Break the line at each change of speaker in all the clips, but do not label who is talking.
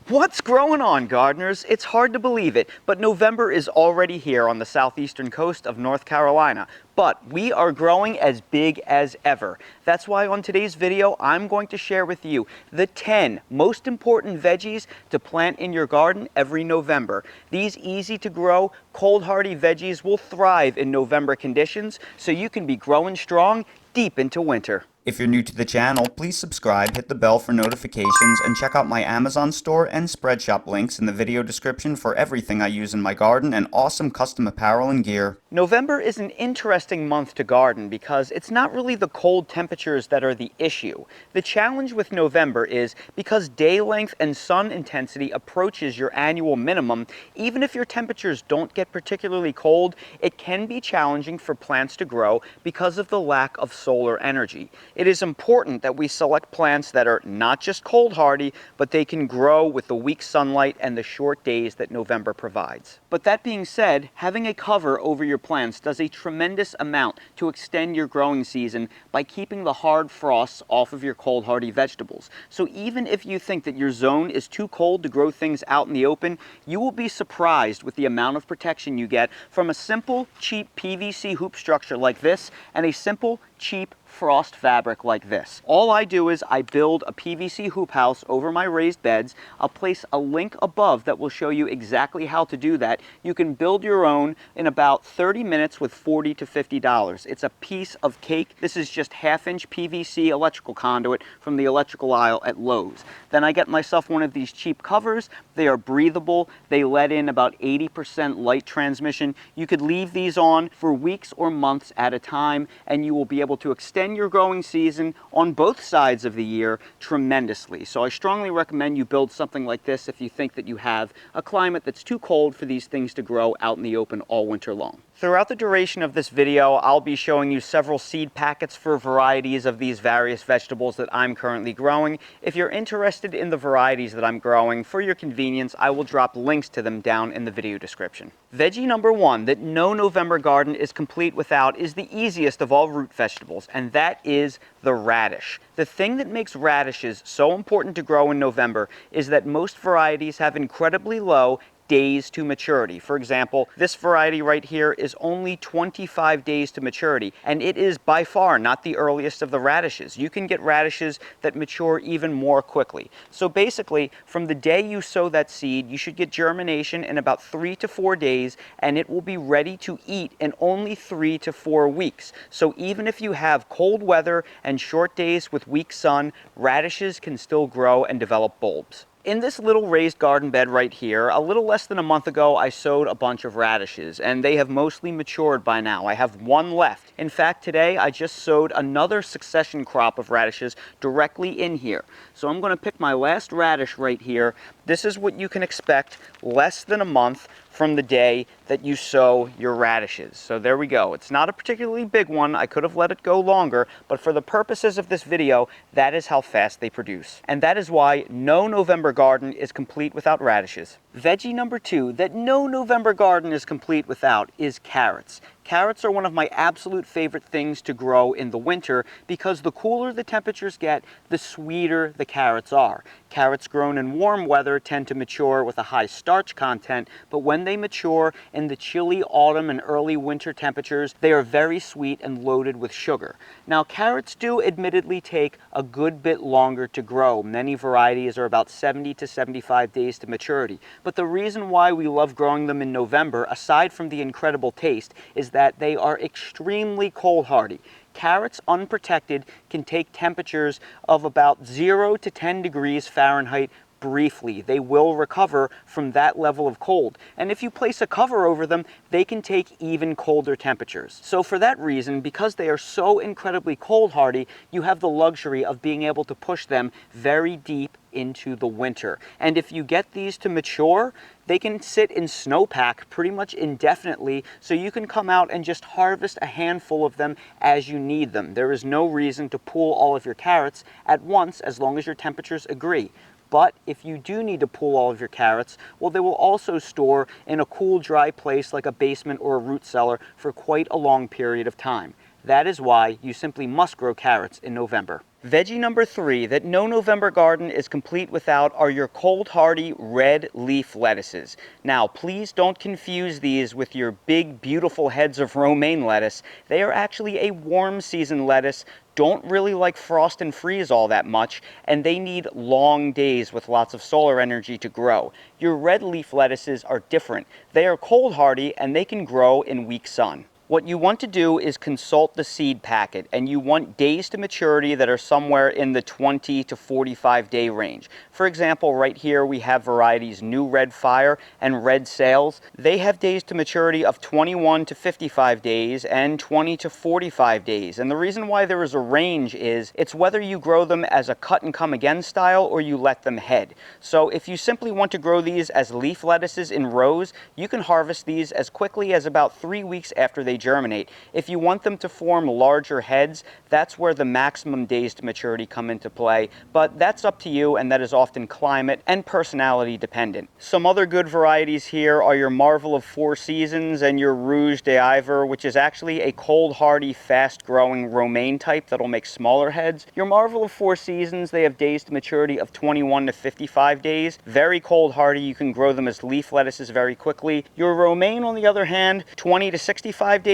What's growing on, gardeners? It's hard to believe it, but November is already here on the southeastern coast of North Carolina. But we are growing as big as ever. That's why on today's video, I'm going to share with you the 10 most important veggies to plant in your garden every November. These easy to grow, cold hardy veggies will thrive in November conditions, so you can be growing strong deep into winter.
If you're new to the channel, please subscribe, hit the bell for notifications, and check out my Amazon store and Spreadshop links in the video description for everything I use in my garden and awesome custom apparel and gear.
November is an interesting month to garden because it's not really the cold temperatures that are the issue. The challenge with November is because day length and sun intensity approaches your annual minimum, even if your temperatures don't get particularly cold, it can be challenging for plants to grow because of the lack of solar energy. It is important that we select plants that are not just cold hardy, but they can grow with the weak sunlight and the short days that November provides. But that being said, having a cover over your plants does a tremendous amount to extend your growing season by keeping the hard frosts off of your cold hardy vegetables. So even if you think that your zone is too cold to grow things out in the open, you will be surprised with the amount of protection you get from a simple, cheap PVC hoop structure like this and a simple, cheap frost fabric like this. All I do is I build a PVC hoop house over my raised beds. I'll place a link above that will show you exactly how to do that. You can build your own in about 30 minutes with $40 to $50. It's a piece of cake. This is just 1/2-inch PVC electrical conduit from the electrical aisle at Lowe's. Then I get myself one of these cheap covers. They are breathable. They let in about 80% light transmission. You could leave these on for weeks or months at a time, and you will be able to extend your growing season on both sides of the year tremendously. So I strongly recommend you build something like this if you think that you have a climate that's too cold for these things to grow out in the open all winter long. Throughout the duration of this video, I'll be showing you several seed packets for varieties of these various vegetables that I'm currently growing. If you're interested in the varieties that I'm growing, for your convenience, I will drop links to them down in the video description. Veggie number 1 that no November garden is complete without is the easiest of all root vegetables, and that is the radish. The thing that makes radishes so important to grow in November is that most varieties have incredibly low days to maturity. For example, this variety right here is only 25 days to maturity, and it is by far not the earliest of the radishes. You can get radishes that mature even more quickly. So basically, from the day you sow that seed, you should get germination in about 3 to 4 days, and it will be ready to eat in only 3 to 4 weeks. So even if you have cold weather and short days with weak sun, radishes can still grow and develop bulbs. In this little raised garden bed right here, a little less than a month ago, I sowed a bunch of radishes, and they have mostly matured by now. I have one left. In fact, today I just sowed another succession crop of radishes directly in here. So I'm going to pick my last radish right here. This is what you can expect less than a month from the day that you sow your radishes. So there we go. It's not a particularly big one. I could have let it go longer, but for the purposes of this video, that is how fast they produce. And that is why no November garden is complete without radishes. Veggie number 2 that no November garden is complete without is carrots. Carrots are one of my absolute favorite things to grow in the winter because the cooler the temperatures get, the sweeter the carrots are. Carrots grown in warm weather tend to mature with a high starch content, but when they mature in the chilly autumn and early winter temperatures, they are very sweet and loaded with sugar. Now, carrots do admittedly take a good bit longer to grow. Many varieties are about 70 to 75 days to maturity. But the reason why we love growing them in November, aside from the incredible taste, is that they are extremely cold hardy. Carrots unprotected can take temperatures of about 0 to 10 degrees Fahrenheit briefly. They will recover from that level of cold. And if you place a cover over them, they can take even colder temperatures. So for that reason, because they are so incredibly cold hardy, you have the luxury of being able to push them very deep into the winter. And if you get these to mature, they can sit in snowpack pretty much indefinitely, so you can come out and just harvest a handful of them as you need them. There is no reason to pull all of your carrots at once as long as your temperatures agree. But if you do need to pull all of your carrots, well, they will also store in a cool, dry place like a basement or a root cellar for quite a long period of time. That is why you simply must grow carrots in November. Veggie number 3 that no November garden is complete without are your cold hardy red leaf lettuces. Now please don't confuse these with your big beautiful heads of romaine lettuce. They are actually a warm season lettuce, don't really like frost and freeze all that much, and they need long days with lots of solar energy to grow. Your red leaf lettuces are different. They are cold hardy and they can grow in weak sun. What you want to do is consult the seed packet, and you want days to maturity that are somewhere in the 20 to 45 day range. For example, right here we have varieties New Red Fire and Red Sails. They have days to maturity of 21 to 55 days and 20 to 45 days. And the reason why there is a range is it's whether you grow them as a cut and come again style or you let them head. So if you simply want to grow these as leaf lettuces in rows, you can harvest these as quickly as about 3 weeks after they germinate. If you want them to form larger heads, that's where the maximum days to maturity come into play, but that's up to you, and that is often climate and personality dependent. Some other good varieties here are your Marvel of Four Seasons and your Rouge d'Ivor, which is actually a cold hardy fast growing romaine type that'll make smaller heads. Your Marvel of Four Seasons, they have days to maturity of 21 to 55 days. Very cold hardy, you can grow them as leaf lettuces very quickly. Your romaine, on the other hand, 20 to 65 days.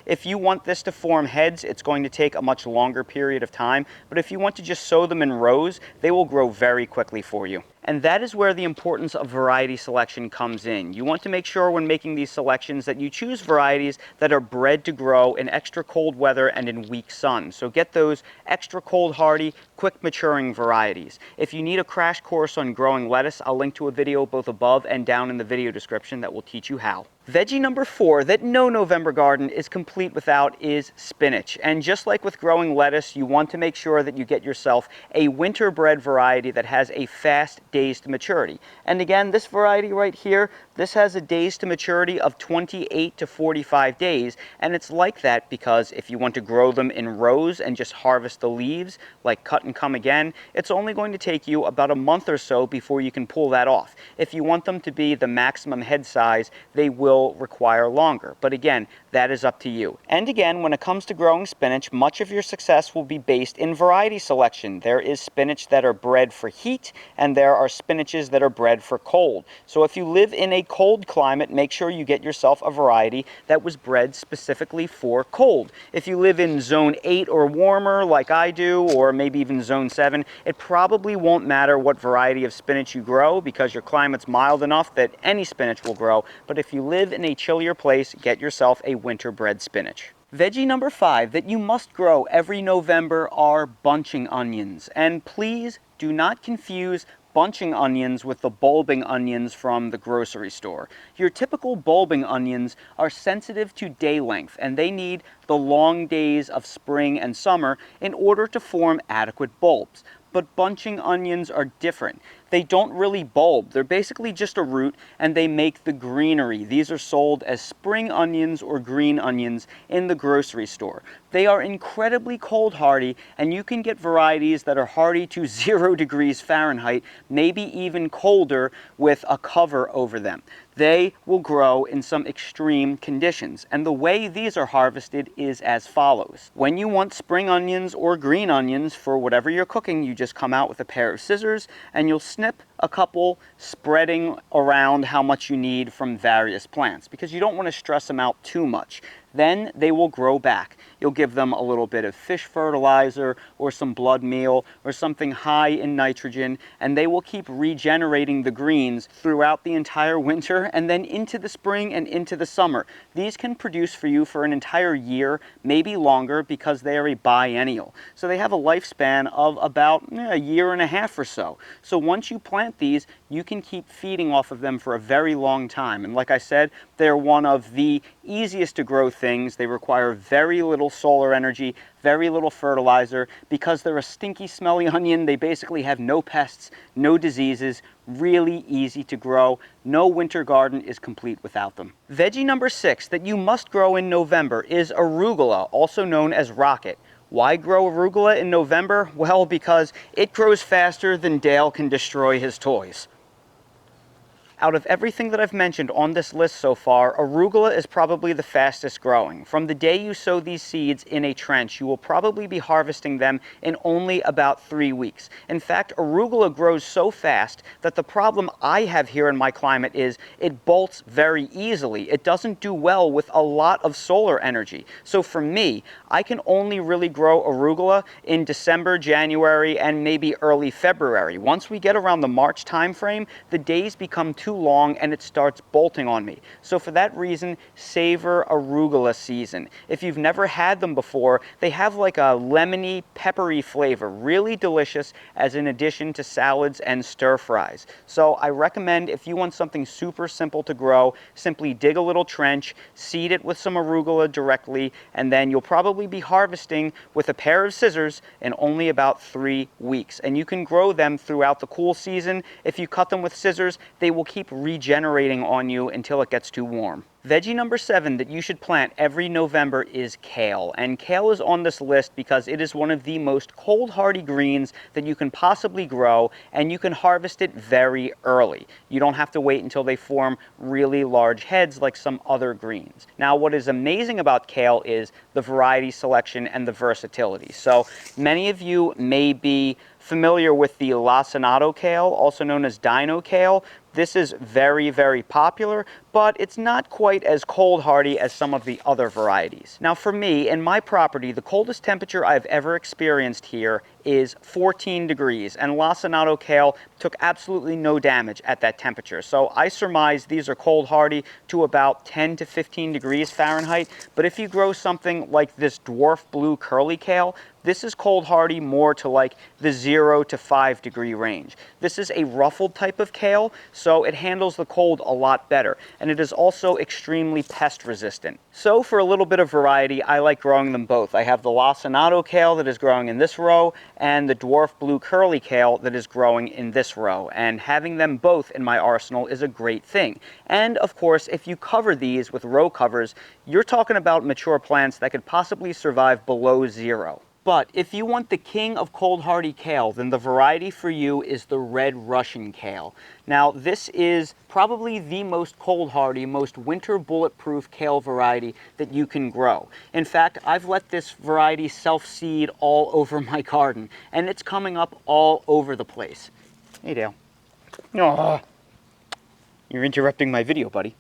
If you want this to form heads, it's going to take a much longer period of time, but if you want to just sow them in rows, they will grow very quickly for you. And that is where the importance of variety selection comes in. You want to make sure when making these selections that you choose varieties that are bred to grow in extra cold weather and in weak sun. So get those extra cold hardy, quick maturing varieties. If you need a crash course on growing lettuce, I'll link to a video both above and down in the video description that will teach you how. Veggie number 4 that no November garden is complete without is spinach. And just like with growing lettuce, you want to make sure that you get yourself a winter bred variety that has a fast days to maturity. And again, this variety right here, this has a days to maturity of 28 to 45 days. And it's like that because if you want to grow them in rows and just harvest the leaves, like cut and come again, it's only going to take you about a month or so before you can pull that off. If you want them to be the maximum head size, they will require longer. But again, that is up to you. And again, when it comes to growing spinach, much of your success will be based in variety selection. There is spinach that are bred for heat, and there are spinaches that are bred for cold. So if you live in a cold climate, make sure you get yourself a variety that was bred specifically for cold. If you live in zone 8 or warmer, like I do, or maybe even zone 7, it probably won't matter what variety of spinach you grow because your climate's mild enough that any spinach will grow. But if you live in a chillier place, get yourself a winter bred spinach. Veggie number 5 that you must grow every November are bunching onions. And please do not confuse bunching onions with the bulbing onions from the grocery store. Your typical bulbing onions are sensitive to day length, and they need the long days of spring and summer in order to form adequate bulbs. But bunching onions are different. They don't really bulb. They're basically just a root, and they make the greenery. These are sold as spring onions or green onions in the grocery store. They are incredibly cold hardy, and you can get varieties that are hardy to 0 degrees Fahrenheit, maybe even colder, with a cover over them. They will grow in some extreme conditions, and the way these are harvested is as follows. When you want spring onions or green onions for whatever you're cooking, you just come out with a pair of scissors and you'll snip a couple, spreading around how much you need from various plants because you don't want to stress them out too much. Then they will grow back. You'll give them a little bit of fish fertilizer or some blood meal or something high in nitrogen, and they will keep regenerating the greens throughout the entire winter and then into the spring and into the summer. These can produce for you for an entire year, maybe longer, because they are a biennial. So they have a lifespan of about a year and a half or so. So once you plant these, you can keep feeding off of them for a very long time. And like I said, they're one of the easiest to grow things. They require very little solar energy, very little fertilizer. Because they're a stinky, smelly onion, they basically have no pests, no diseases, really easy to grow. No winter garden is complete without them. Veggie number 6 that you must grow in November is arugula, also known as rocket. Why grow arugula in November? Well, because it grows faster than Dale can destroy his toys. Out of everything that I've mentioned on this list so far, arugula is probably the fastest growing. From the day you sow these seeds in a trench, you will probably be harvesting them in only about 3 weeks. In fact, arugula grows so fast that the problem I have here in my climate is it bolts very easily. It doesn't do well with a lot of solar energy. So for me, I can only really grow arugula in December, January, and maybe early February. Once we get around the March time frame, the days become too long and it starts bolting on me. So for that reason, savor arugula season. If you've never had them before, they have like a lemony, peppery flavor, really delicious as an addition to salads and stir fries. So I recommend, if you want something super simple to grow, simply dig a little trench, seed it with some arugula directly, and then you'll probably be harvesting with a pair of scissors in only about 3 weeks. And you can grow them throughout the cool season. If you cut them with scissors, they will keep regenerating on you until it gets too warm. Veggie number 7 that you should plant every November is kale. And kale is on this list because it is one of the most cold hardy greens that you can possibly grow, and you can harvest it very early. You don't have to wait until they form really large heads like some other greens. Now, what is amazing about kale is the variety selection and the versatility. So many of you may be familiar with the lacinato kale, also known as dino kale. This is very, very popular, but it's not quite as cold hardy as some of the other varieties. Now for me, in my property, the coldest temperature I've ever experienced here is 14 degrees, and lacinato kale took absolutely no damage at that temperature. So I surmise these are cold hardy to about 10 to 15 degrees Fahrenheit, but if you grow something like this dwarf blue curly kale, this is cold hardy more to like the 0 to 5 degree range. This is a ruffled type of kale, so it handles the cold a lot better, and it is also extremely pest resistant. So for a little bit of variety, I like growing them both. I have the lacinato kale that is growing in this row, and the dwarf blue curly kale that is growing in this row, and having them both in my arsenal is a great thing. And of course, if you cover these with row covers, you're talking about mature plants that could possibly survive below 0. But if you want the king of cold hardy kale, then the variety for you is the red Russian kale. Now this is probably the most cold hardy, most winter bulletproof kale variety that you can grow. In fact, I've let this variety self-seed all over my garden, and it's coming up all over the place. Hey Dale. Oh, you're interrupting my video, buddy.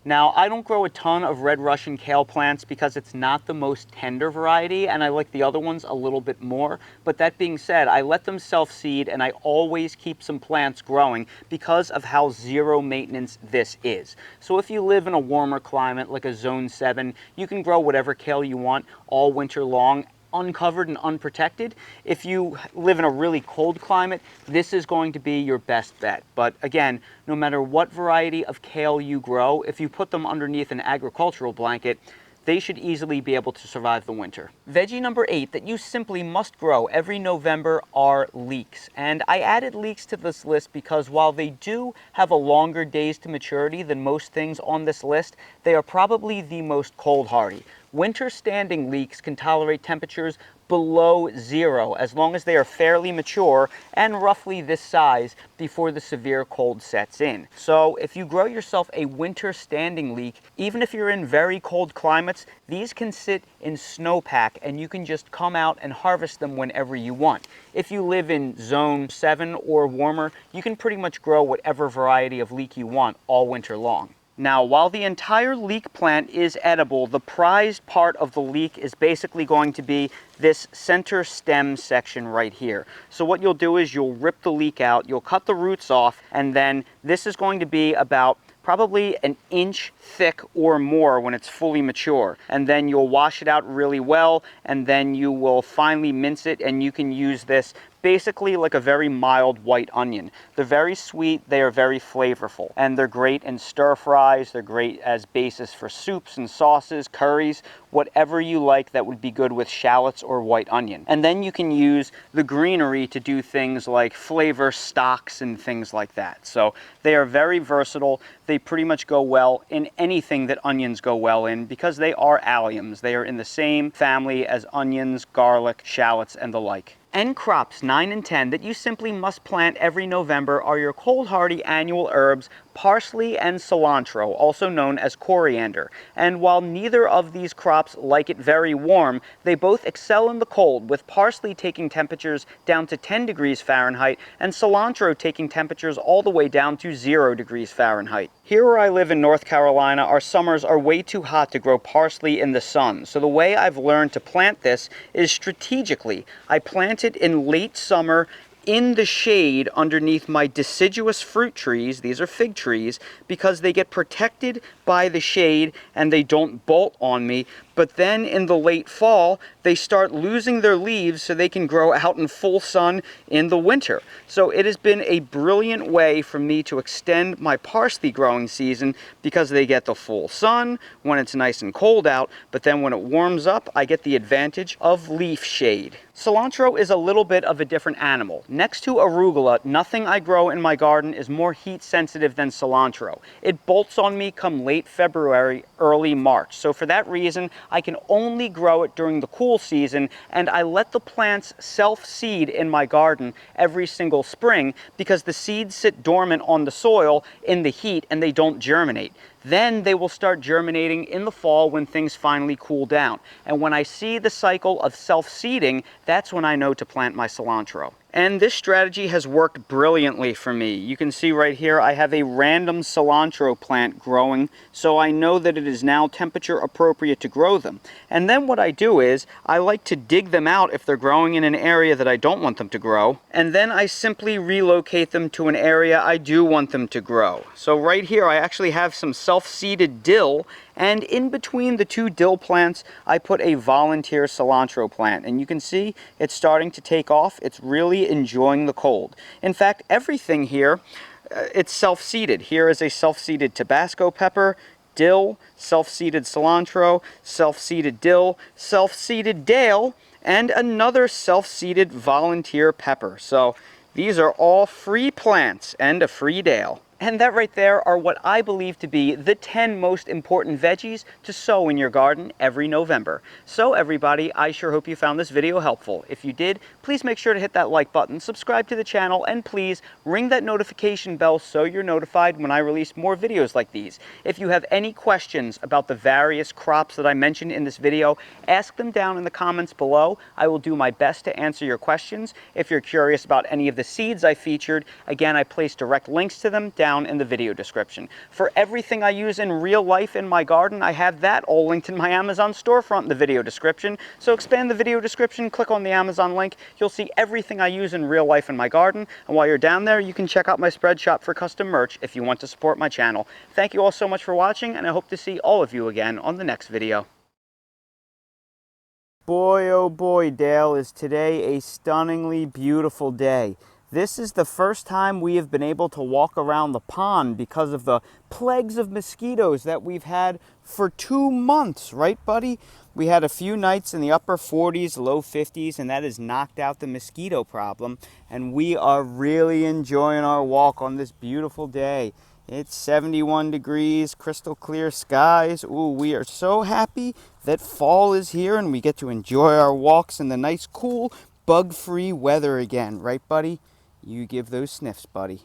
Now, I don't grow a ton of red Russian kale plants because it's not the most tender variety, and I like the other ones a little bit more. But that being said, I let them self-seed, and I always keep some plants growing because of how zero maintenance this is. So if you live in a warmer climate like a zone 7, you can grow whatever kale you want all winter long, uncovered and unprotected. If you live in a really cold climate, this is going to be your best bet. But again, no matter what variety of kale you grow, if you put them underneath an agricultural blanket, they should easily be able to survive the winter. Veggie number 8 that you simply must grow every November are leeks. And I added leeks to this list because while they do have a longer days to maturity than most things on this list, they are probably the most cold hardy. Winter standing leeks can tolerate temperatures below 0 as long as they are fairly mature and roughly this size before the severe cold sets in. So if you grow yourself a winter standing leek, even if you're in very cold climates, these can sit in snowpack and you can just come out and harvest them whenever you want. If you live in zone 7 or warmer, you can pretty much grow whatever variety of leek you want all winter long. Now, while the entire leek plant is edible, the prized part of the leek is basically going to be this center stem section right here. So what you'll do is you'll rip the leek out, you'll cut the roots off, and then this is going to be about probably an inch thick or more when it's fully mature. And then you'll wash it out really well, and then you will finely mince it, and you can use this basically like a very mild white onion. They're very sweet, they are very flavorful, and they're great in stir fries, they're great as basis for soups and sauces, curries, whatever you like that would be good with shallots or white onion. And then you can use the greenery to do things like flavor stocks and things like that. So they are very versatile. They pretty much go well in anything that onions go well in because they are alliums. They are in the same family as onions, garlic, shallots, and the like. And crops 9 and 10 that you simply must plant every November are your cold-hardy annual herbs, parsley and cilantro, also known as coriander. And while neither of these crops like it very warm, they both excel in the cold, with parsley taking temperatures down to 10 degrees Fahrenheit and cilantro taking temperatures all the way down to 0 degrees Fahrenheit. Here where I live in North Carolina, our summers are way too hot to grow parsley in the sun. So the way I've learned to plant this is strategically. I plant it in late summer in the shade underneath my deciduous fruit trees. These are fig trees, because they get protected by the shade and they don't bolt on me. But then in the late fall, they start losing their leaves so they can grow out in full sun in the winter. So it has been a brilliant way for me to extend my parsley growing season, because they get the full sun when it's nice and cold out, but then when it warms up, I get the advantage of leaf shade. Cilantro is a little bit of a different animal. Next to arugula, nothing I grow in my garden is more heat sensitive than cilantro. It bolts on me come late February, early March. So for that reason, I can only grow it during the cool season, and I let the plants self-seed in my garden every single spring, because the seeds sit dormant on the soil in the heat and they don't germinate. Then they will start germinating in the fall when things finally cool down. And when I see the cycle of self-seeding, that's when I know to plant my cilantro. And this strategy has worked brilliantly for me. You can see right here I have a random cilantro plant growing, so I know that it is now temperature appropriate to grow them. And then what I do is I like to dig them out if they're growing in an area that I don't want them to grow, and then I simply relocate them to an area I do want them to grow. So right here I actually have some self-seeded dill, and in between the two dill plants I put a volunteer cilantro plant, and you can see it's starting to take off. It's really enjoying the cold. In fact, everything here, it's self-seeded. Here is a self-seeded Tabasco pepper, dill, self-seeded cilantro, self-seeded dill, self-seeded dale, and another self-seeded volunteer pepper. So these are all free plants and a free dale. And that right there are what I believe to be the 10 most important veggies to sow in your garden every November. So everybody, I sure hope you found this video helpful. If you did, please make sure to hit that like button, subscribe to the channel, and please ring that notification bell so you're notified when I release more videos like these. If you have any questions about the various crops that I mentioned in this video, ask them down in the comments below. I will do my best to answer your questions. If you're curious about any of the seeds I featured, again, I place direct links to them down in the video description. For everything I use in real life in my garden, I have that all linked in my Amazon storefront in the video description. So expand the video description, click on the Amazon link. You'll see everything I use in real life in my garden. And while you're down there, you can check out my spread shop for custom merch if you want to support my channel. Thank you all so much for watching, and I hope to see all of you again on the next video. Boy, oh boy, Dale, is today a stunningly beautiful day. This is the first time we have been able to walk around the pond because of the plagues of mosquitoes that we've had for 2 months, right, buddy? We had a few nights in the upper 40s, low 50s, and that has knocked out the mosquito problem. And we are really enjoying our walk on this beautiful day. It's 71 degrees, crystal clear skies. Ooh, we are so happy that fall is here and we get to enjoy our walks in the nice, cool, bug-free weather again, right, buddy? You give those sniffs, buddy.